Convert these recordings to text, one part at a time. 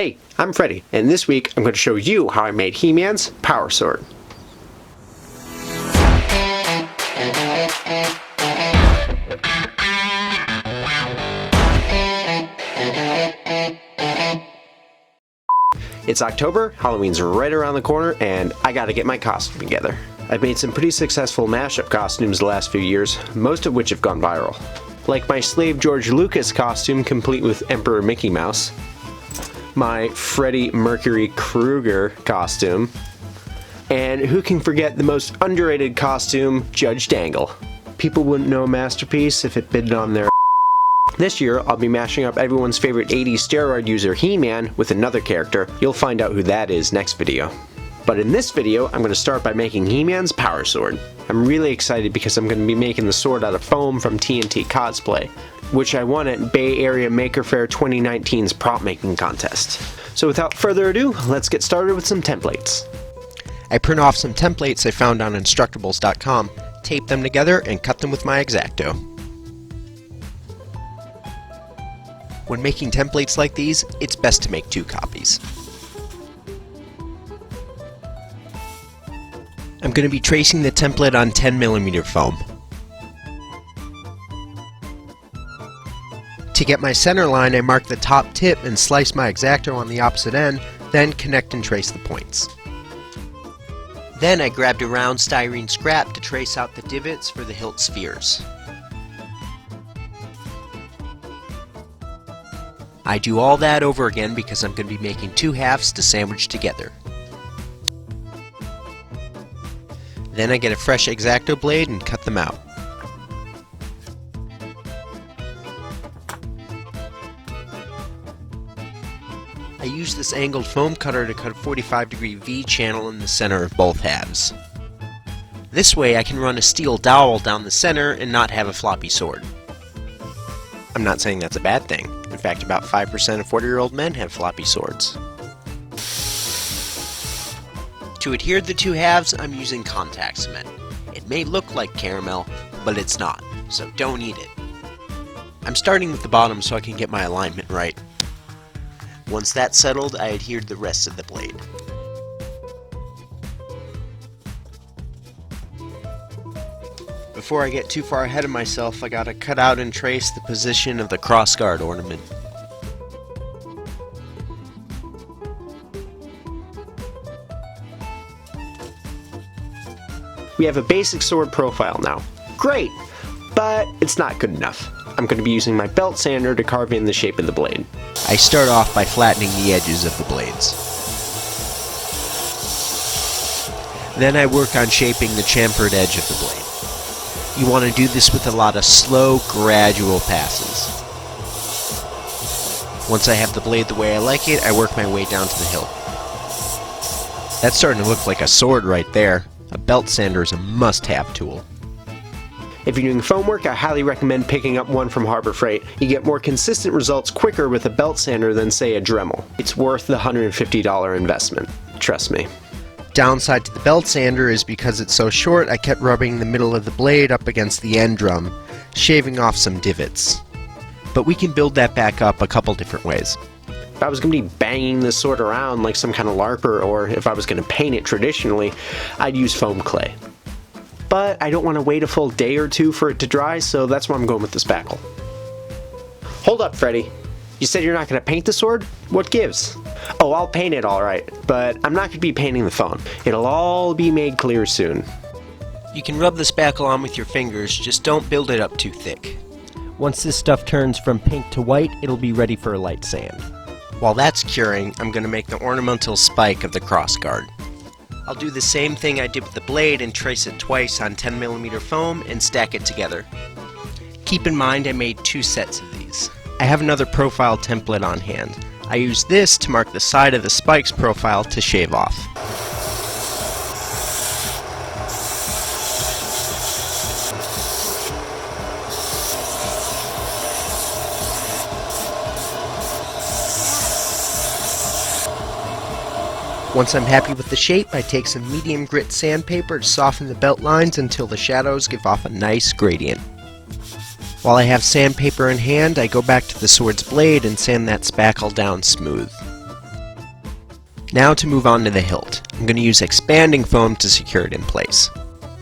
Hey, I'm Freddy, and this week I'm going to show you how I made He-Man's power sword. It's October, Halloween's right around the corner, and I gotta get my costume together. I've made some pretty successful mashup costumes the last few years, most of which have gone viral. Like my Slave George Lucas costume complete with Emperor Mickey Mouse, my Freddy Mercury Krueger costume, and who can forget the most underrated costume, Judge Dangle. People wouldn't know a masterpiece if it bidded on their This year, I'll be mashing up everyone's favorite 80s steroid user He-Man with another character. You'll find out who that is next video. But in this video, I'm going to start by making He-Man's power sword. I'm really excited because I'm going to be making the sword out of foam from TNT Cosplay, which I won at Bay Area Maker Faire 2019's prop making contest. So without further ado, let's get started with some templates. I print off some templates I found on Instructables.com, tape them together, and cut them with my X-Acto. When making templates like these, it's best to make 2 copies. I'm going to be tracing the template on 10mm foam. To get my center line, I mark the top tip and slice my X-Acto on the opposite end, then connect and trace the points. Then I grabbed a round styrene scrap to trace out the divots for the hilt spheres. I do all that over again because I'm going to be making 2 halves to sandwich together. Then I get a fresh X-Acto blade and cut them out. I use this angled foam cutter to cut a 45-degree V channel in the center of both halves. This way I can run a steel dowel down the center and not have a floppy sword. I'm not saying that's a bad thing. In fact, about 5% of 40-year-old men have floppy swords. To adhere the 2 halves, I'm using contact cement. It may look like caramel, but it's not, so don't eat it. I'm starting with the bottom so I can get my alignment right. Once that's settled, I adhered the rest of the blade. Before I get too far ahead of myself, I gotta cut out and trace the position of the crossguard ornament. We have a basic sword profile now. Great! But it's not good enough. I'm going to be using my belt sander to carve in the shape of the blade. I start off by flattening the edges of the blades. Then I work on shaping the chamfered edge of the blade. You want to do this with a lot of slow, gradual passes. Once I have the blade the way I like it, I work my way down to the hilt. That's starting to look like a sword right there. A belt sander is a must-have tool. If you're doing foam work, I highly recommend picking up one from Harbor Freight. You get more consistent results quicker with a belt sander than, say, a Dremel. It's worth the $150 investment. Trust me. Downside to the belt sander is because it's so short, I kept rubbing the middle of the blade up against the end drum, shaving off some divots. But we can build that back up a couple different ways. If I was going to be banging this sword around like some kind of LARPer, or if I was going to paint it traditionally, I'd use foam clay. But I don't want to wait a full day or 2 for it to dry, so that's why I'm going with the spackle. Hold up, Freddy. You said you're not going to paint the sword? What gives? Oh, I'll paint it alright, but I'm not going to be painting the phone. It'll all be made clear soon. You can rub the spackle on with your fingers, just don't build it up too thick. Once this stuff turns from pink to white, it'll be ready for a light sand. While that's curing, I'm going to make the ornamental spike of the crossguard. I'll do the same thing I did with the blade and trace it twice on 10mm foam and stack it together. Keep in mind I made 2 sets of these. I have another profile template on hand. I use this to mark the side of the spike's profile to shave off. Once I'm happy with the shape, I take some medium grit sandpaper to soften the belt lines until the shadows give off a nice gradient. While I have sandpaper in hand, I go back to the sword's blade and sand that spackle down smooth. Now to move on to the hilt. I'm going to use expanding foam to secure it in place.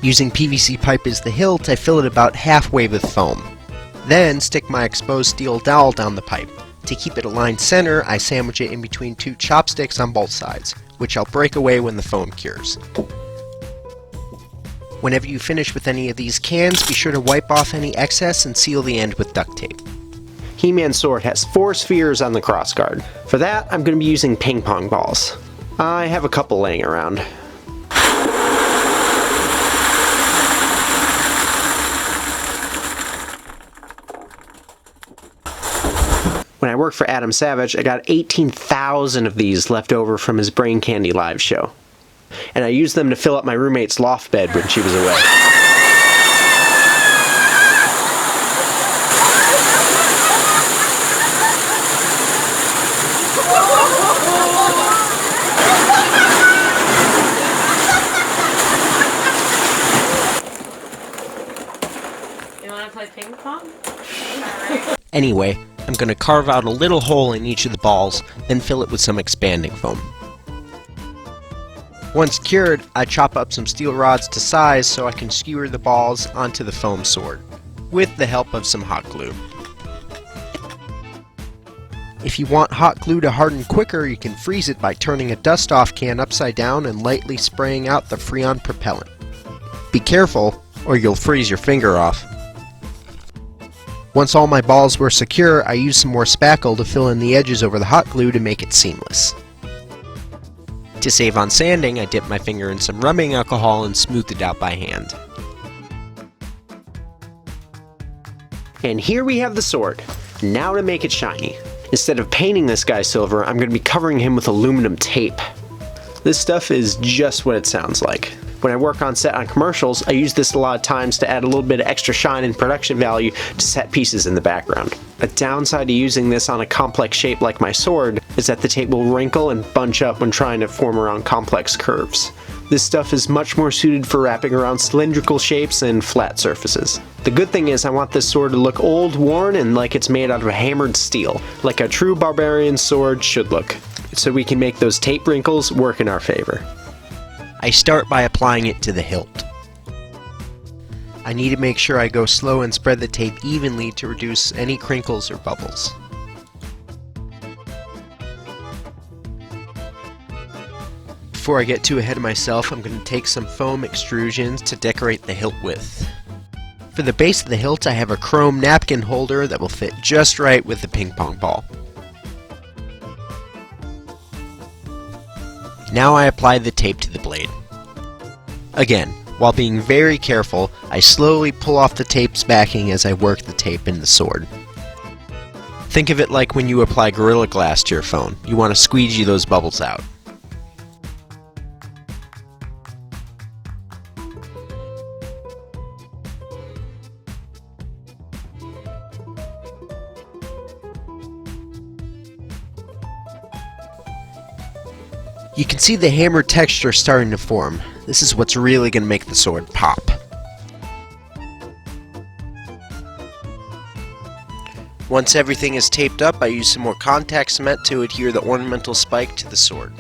Using PVC pipe as the hilt, I fill it about halfway with foam. Then stick my exposed steel dowel down the pipe. To keep it aligned center, I sandwich it in between two chopsticks on both sides, which I'll break away when the foam cures. Whenever you finish with any of these cans, be sure to wipe off any excess and seal the end with duct tape. He-Man's sword has 4 spheres on the crossguard. For that, I'm going to be using ping pong balls. I have a couple laying around. When I worked for Adam Savage, I got 18,000 of these left over from his Brain Candy live show. And I used them to fill up my roommate's loft bed when she was away. You want to play ping pong? Anyway, I'm going to carve out a little hole in each of the balls, then fill it with some expanding foam. Once cured, I chop up some steel rods to size so I can skewer the balls onto the foam sword, with the help of some hot glue. If you want hot glue to harden quicker, you can freeze it by turning a dust-off can upside down and lightly spraying out the Freon propellant. Be careful, or you'll freeze your finger off. Once all my balls were secure, I used some more spackle to fill in the edges over the hot glue to make it seamless. To save on sanding, I dipped my finger in some rubbing alcohol and smoothed it out by hand. And here we have the sword. Now to make it shiny. Instead of painting this guy silver, I'm going to be covering him with aluminum tape. This stuff is just what it sounds like. When I work on set on commercials, I use this a lot of times to add a little bit of extra shine and production value to set pieces in the background. A downside to using this on a complex shape like my sword is that the tape will wrinkle and bunch up when trying to form around complex curves. This stuff is much more suited for wrapping around cylindrical shapes and flat surfaces. The good thing is I want this sword to look old, worn, and like it's made out of hammered steel, like a true barbarian sword should look, so we can make those tape wrinkles work in our favor. I start by applying it to the hilt. I need to make sure I go slow and spread the tape evenly to reduce any crinkles or bubbles. Before I get too ahead of myself, I'm going to take some foam extrusions to decorate the hilt with. For the base of the hilt, I have a chrome napkin holder that will fit just right with the ping pong ball. Now I apply the tape to the blade. Again, while being very careful, I slowly pull off the tape's backing as I work the tape in the sword. Think of it like when you apply Gorilla Glass to your phone. You want to squeegee those bubbles out. You can see the hammered texture starting to form. This is what's really going to make the sword pop. Once everything is taped up, I use some more contact cement to adhere the ornamental spike to the sword.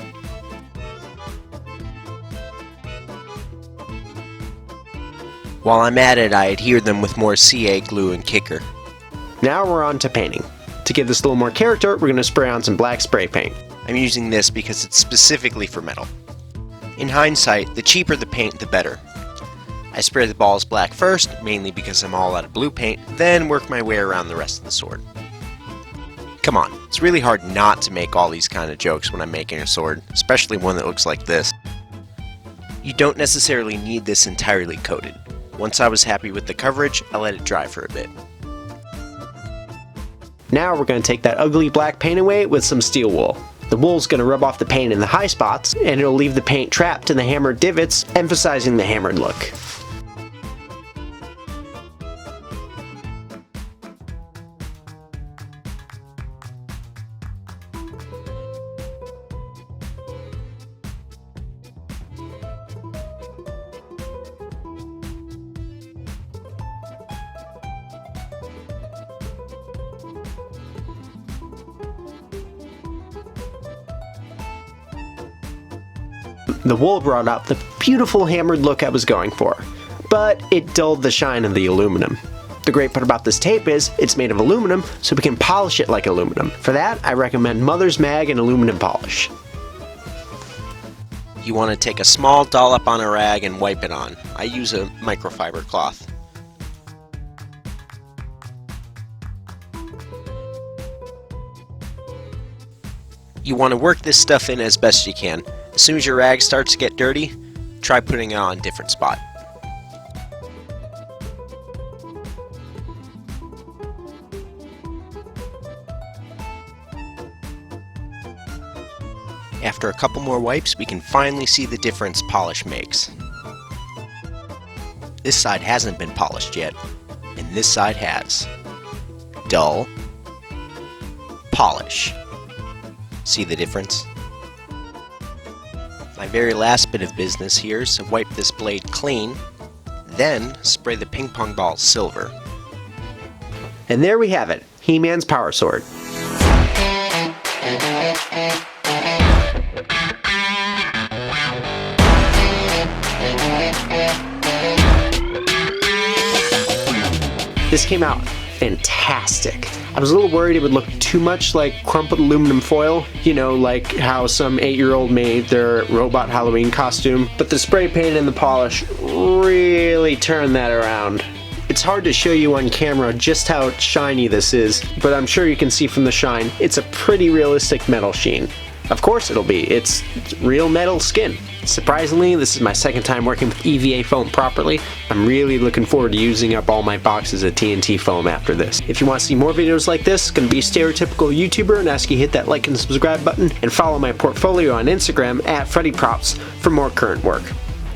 While I'm at it, I adhere them with more CA glue and kicker. Now we're on to painting. To give this a little more character, we're going to spray on some black spray paint. I'm using this because it's specifically for metal. In hindsight, the cheaper the paint, the better. I spray the balls black first, mainly because I'm all out of blue paint, then work my way around the rest of the sword. Come on, it's really hard not to make all these kind of jokes when I'm making a sword, especially one that looks like this. You don't necessarily need this entirely coated. Once I was happy with the coverage, I let it dry for a bit. Now we're going to take that ugly black paint away with some steel wool. The wool's going to rub off the paint in the high spots, and it'll leave the paint trapped in the hammered divots, emphasizing the hammered look. The wool brought out the beautiful hammered look I was going for, but it dulled the shine of the aluminum. The great part about this tape is it's made of aluminum, so we can polish it like aluminum. For that, I recommend Mother's Mag and aluminum polish. You want to take a small dollop on a rag and wipe it on. I use a microfiber cloth. You want to work this stuff in as best you can. As soon as your rag starts to get dirty, try putting it on a different spot. After a couple more wipes, we can finally see the difference polish makes. This side hasn't been polished yet, and this side has. Dull, polish. See the difference? My very last bit of business here is to wipe this blade clean, then spray the ping pong ball silver. And there we have it, He-Man's Power Sword. This came out fantastic. I was a little worried it would look too much like crumpled aluminum foil, you know, like how some 8-year-old made their robot Halloween costume, but the spray paint and the polish really turned that around. It's hard to show you on camera just how shiny this is, but I'm sure you can see from the shine, it's a pretty realistic metal sheen. Of course it'll be, it's real metal skin. Surprisingly, this is my second time working with EVA Foam properly. I'm really looking forward to using up all my boxes of TNT foam after this. If you want to see more videos like this, gonna be a stereotypical YouTuber and ask you hit that like and subscribe button, and follow my portfolio on Instagram at Freddy Props for more current work.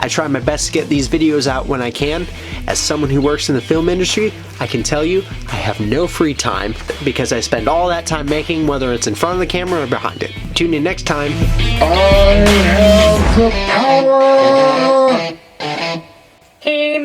I try my best to get these videos out when I can. As someone who works in the film industry, I can tell you I have no free time because I spend all that time making, whether it's in front of the camera or behind it. Tune in next time. I have the power! He